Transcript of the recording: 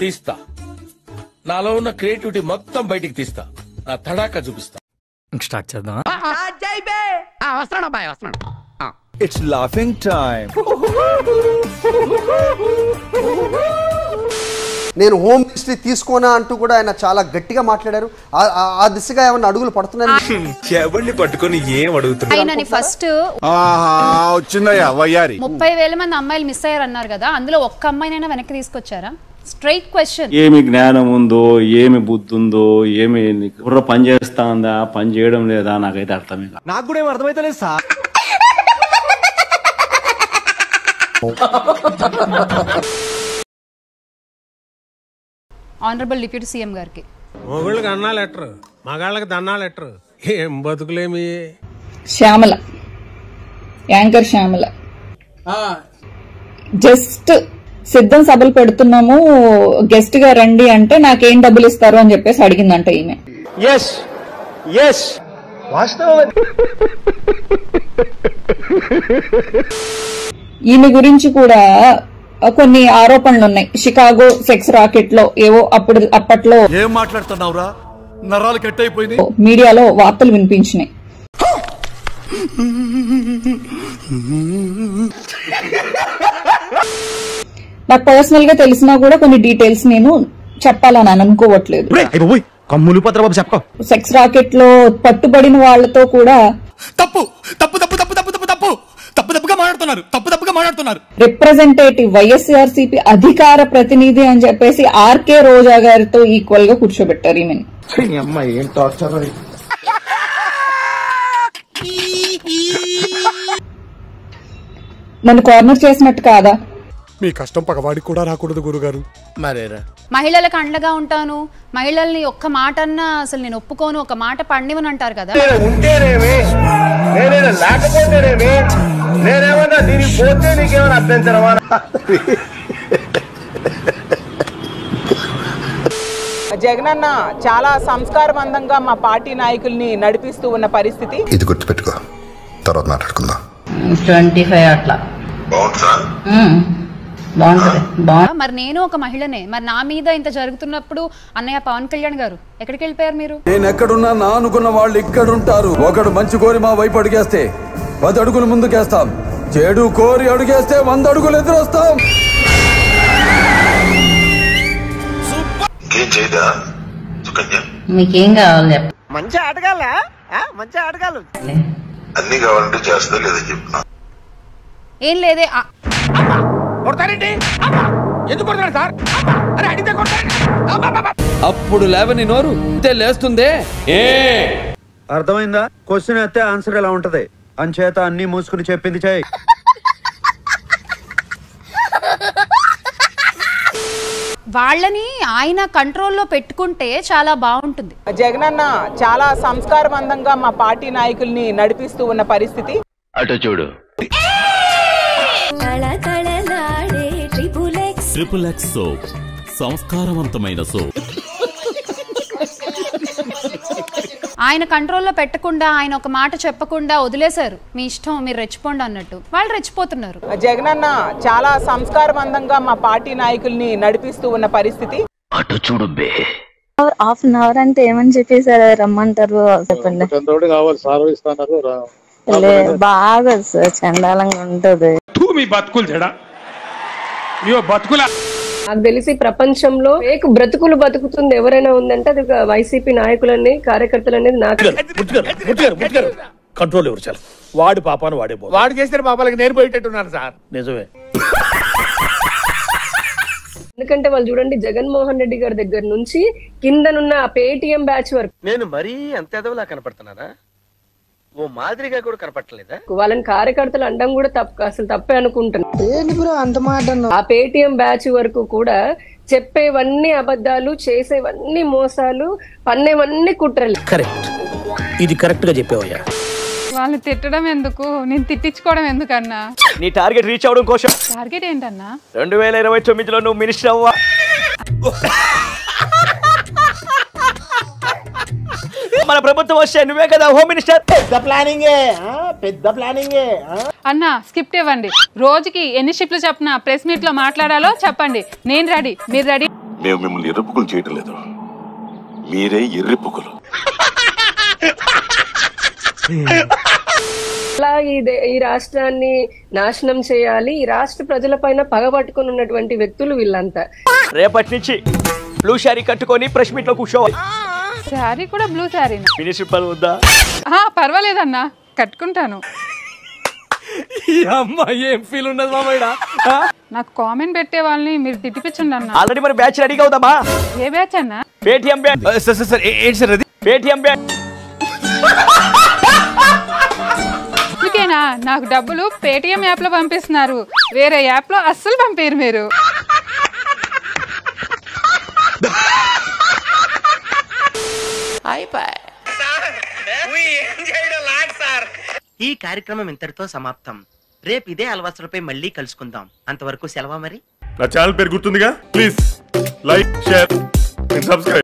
తీస్తా, నాలో ఉన్న క్రియేటివిటీ మొత్తం బయటికి తీస్తా, నా తడాకా చూపిస్తా. స్టార్ట్ చేద్దాం. It's laughing time. నేను హోమ్ మినిస్ట్రీ తీసుకోనా అంటూ కూడా ఆయన చాలా గట్టిగా మాట్లాడారు. ఆ దిశగా ఏమన్నా అడుగులు పడుతున్నాయి? ఎవరిని పట్టుకొని ఏం అడుగుతున్నారు? ఆయనని ఫస్ట్ వచ్చిందయ్యా వయ్యారి 30,000 మంది అమ్మాయిలు మిస్ అయ్యారు అన్నారు కదా, అందులో ఒక్క అమ్మాయినైనా వెనక్కి తీసుకొచ్చారా? Straight question. ఏమి జ్ఞానం ఉందో, ఏమి బుద్ధి ఉందో, ఏమి బుర్ర పని చేస్తా ఉందా, పని చేయడం లేదా, నాకైతే అర్థమే కాదు. నాకు కూడా ఏం అర్థమైతలేదు సార్. ఆనరబుల్ డిప్యూటీ సీఎం గారికి మొగుళ్ళకి అన్నా లెటర్, మగాళ్ళకి దన్నా లెటర్. ఏం బతుకులేమి. శ్యామల, యాంకర్ శ్యామల జస్ట్ సిద్ధం సభలు పెడుతున్నాము, గెస్ట్ గా రండి అంటే నాకేం డబ్బులు ఇస్తారు అని చెప్పేసి అడిగిందంట ఈమె. ఈమె గురించి కూడా కొన్ని ఆరోపణలు ఉన్నాయి. షికాగో సెక్స్ రాకెట్ లో ఏవో అప్పట్లో ఏం మాట్లాడుతున్నావురా, నరాలు కట్ అయిపోయింది, మీడియాలో వార్తలు వినిపించినాయి. నాకు పర్సనల్ గా తెలిసినా కూడా కొన్ని డీటెయిల్స్ నేను చెప్పాలని అనుకోవట్లేదు. కమ్ములు పత్రబాబు చెప్ప. సెక్స్ రాకెట్ లో పట్టుబడిన వాళ్లతో కూడా మాట్లాడుతున్నారు. రిప్రజెంటేటివ్ వైఎస్ఆర్సీపీ అధికార ప్రతినిధి అని చెప్పేసి ఆర్కే రోజా గారితో ఈక్వల్ గా కూర్చోబెట్టారు ఈమెను. నన్ను కార్నర్ చేసినట్టు కాదా? మీ కష్టం పగవాడికి కూడా రాకూడదు గురుగారు. మరేరా, మహిళలకు అండగా ఉంటాను, మహిళల్ని ఒక్క మాట అన్నా అసలు నేను ఒప్పుకోను, ఒక మాట పండివని అంటారు కదా. జగనన్న చాలా సంస్కారవంతంగా మా పార్టీ నాయకుల్ని నడిపిస్తూ ఉన్న పరిస్థితి. ఇది గుర్తుపెట్టుకో, తర్వాత మాట్లాడుకుందాం. 25 అట్లా మరి నేను ఒక మహిళనే, మరి నా మీద ఇంత జరుగుతున్నప్పుడు అన్నయ్య పవన్ కళ్యాణ్ గారు ఎక్కడికి వెళ్ళిపోయారు మీరు? నేను ఎక్కడున్నా నా అనుకున్న వాళ్ళు ఇక్కడ ఉంటారు. ఒకడు మంచి కోరి మా వైపు అడుగేస్తే 10 అడుగులు ముందుకేస్తాం, చెడు కోరి అడుగేస్తే 100 అడుగులు ఎదురొస్తాం. మీకేం కావాలి? మంచి ఆటగాళ్ళ, మంచి ఆటగాళ్ళు. అన్ని కావాలంటే చేస్తా లేదా చెప్తున్నా. ఏం లేదే. అప్పుడు లేవని నోరు లేస్తుందే. అర్థమైందా? క్వశ్చన్ అయితే ఆన్సర్ ఎలా ఉంటది, అంచేత అన్ని మూసుకుని చెప్పింది చేయి. వాళ్ళని ఆయన కంట్రోల్లో పెట్టుకుంటే చాలా బాగుంటుంది. జగనన్న చాలా సంస్కారవంతంగా మా పార్టీ నాయకుల్ని నడిపిస్తూ ఉన్న పరిస్థితి. అటు చూడు. ట్రిపుల్ ఎక్స్ సోప్, సంస్కారవంతమైన సోప్. ఆయన కంట్రోల్లో పెట్టకుండా, ఆయన ఒక మాట చెప్పకుండా వదిలేశారు. మీ ఇష్టం, మీరు రెచ్చిపోండి అన్నట్టు. వాళ్ళు రెచ్చిపోతున్నారు. జగనన్న చాలా సంస్కారవంతంగా మా పార్టీ నాయకుల్ని నడిపిస్తూ ఉన్న పరిస్థితి. అటు చూడు బే. హాఫ్ అన్ అవర్ అంటే ఏమని చెప్పేసారు, రమ్మంటారు చెప్పండి. బాగా సార్ చండాలంగా ఉంటది. నాకు తెలిసి ప్రపంచంలో బ్రతుకులు బతుకుతుంది ఎవరైనా ఉందంటే అది వైసీపీ నాయకులని, కార్యకర్తలు అనేది నాకు కంట్రోల్ ఎవరు చాలు. వాడి పాపాను వాడే పో, వాడు చేసిన పాపాలకి నేను పోయేటట్టున్నాను సార్. నిజమే. ఎందుకంటే వాళ్ళు చూడండి, జగన్మోహన్ రెడ్డి గారి దగ్గర నుంచి కిందనున్న పేటిఎం బ్యాచ్ వరకు నేను మరీ అంత ఎదవలా కనపడుతున్నానా? ఓ మాదిరిగా కూడా కనపడలేదా? వాళ్ళని కార్యకర్తలు అనడం కూడా అసలు తప్పే అనుకుంటున్నాను. ఆ పేటిఎం బ్యాచ్ వరకు కూడా చెప్పేవన్నీ అబద్ధాలు, చేసేవన్నీ మోసాలు, పన్నేవన్నీ కుట్రలు. కరెక్ట్, ఇది కరెక్ట్ గా చెప్పేవయ్యా. వాళ్ళు తిట్టడం ఎందుకు, నేను తిట్టించుకోవడం ఎందుకన్నా? నీ టార్గెట్ రీచ్ అవడం కోసం. టార్గెట్ ఏంటన్నా? 2029లో నువ్వు మినిస్టర్ అవ్వా. మన ప్రభుత్వం వస్తే నువ్వే కదా హోమ్ మినిస్టర్. ప్లానింగ్ పెద్ద ప్లానింగే. అన్న స్క్రిప్ట్ ఇవ్వండి. రోజుకి ఎన్ని షిఫ్ట్లు చెప్పిన ప్రెస్ మీట్ లో మాట్లాడాలో చెప్పండి. నేను రెడీ, మీరు రెడీ. మేము మిమ్మల్ని ఎర్రపుకులు చేయటం లేదు, మీరే ఎర్రిపుకులు. అలా ఈ రాష్ట్రాన్ని నాశనం చేయాలి, ఈ రాష్ట్ర ప్రజల పైన పగబట్టుకుని ఉన్నటువంటి వ్యక్తులు వీళ్ళంతా. రేపటి నుంచి బ్లూ శారీ కట్టుకొని ప్రెస్ మీట్ లో కూర్చోవాలి. శారీ కూడా బ్లూ శారీ. మినిస్టర్ పని ఉందా? పర్వాలేదన్నా, కట్టుకుంటాను. ఏం ఫీల్ ఉన్నది మామయ్య? నాకు కామెంట్ పెట్టే వాళ్ళని మీరు తిట్టిపించండి అన్న. ఆల్రెడీ మన బ్యాచ్ రెడీగా అవుతామా? ఏ బ్యాచ్ అన్న? Paytm batch. సార్ ఏంటి సార్ అది? Paytm batch. అందుకేనా నాకు డబ్బులు పేటిఎం యాప్ లో పంపిస్తున్నారు, వేరే యాప్ లో అస్సలు పంపారు మీరు. ఈ కార్యక్రమం ఇంతటితో సమాప్తం. రేపు ఇదే అలవాసులపై మళ్ళీ కలుసుకుందాం. అంతవరకు సెలవా మరి. నా ఛానల్ పేరు గుర్తుందిగా? Please like, share, subscribe.